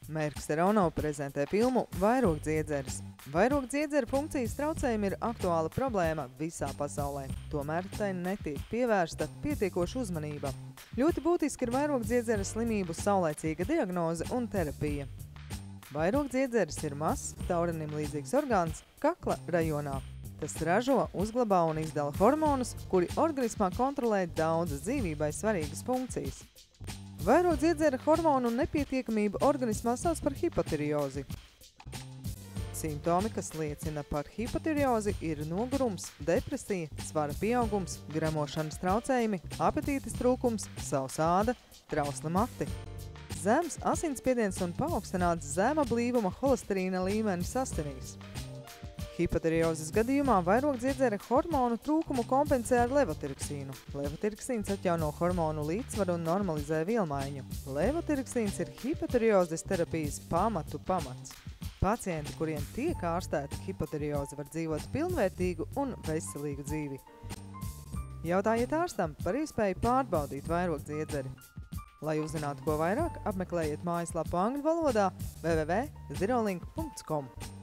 Merks Rono prezentē filmu Vairogdziedzeris. Vairogdziedzeru funkcijas traucējumi ir aktuāla problēma visā pasaulē, tomēr tai netiek pievērsta pietiekoša uzmanība. Ļoti būtiski ir vairogdziedzera slimību saulaicīga diagnoze un terapija. Vairogdziedzeris ir mazs, taurenim līdzīgs orgāns kakla rajonā. Tas ražo, uzglabā un izdala hormonus, kuri organismā kontrolē daudzas dzīvībai svarīgas funkcijas. Vairogdziedzera hormonu nepietiekamību organismā sauc par hipotireozi. Simptomi, kas liecina par hipotireozi, ir nogurums, depresija, svara pieaugums, gremošanas traucējumi, apetītes trūkums, sausa āda, trausli mati. Zems asinsspiediens un paaugstināts zema blīvuma holesterīna līmenis asinīs. Hipotireozes gadījumā vairogdziedzera hormonu trūkumu kompensē ar levotiroksīnu. Levotiroksīns atjauno hormonu līdzsvaru un normalizē vielmaiņu. Levotiroksīns ir hipotireozes terapijas pamats. Pacienti, kuriem tiek ārstēta hipotireoze, var dzīvot pilnvērtīgu un veselīgu dzīvi. Jautājiet ārstam par iespēju pārbaudīt vairogdziedzeri. Lai uzzinātu ko vairāk, apmeklējiet mājaslapu angļu valodā www.zirolink.com.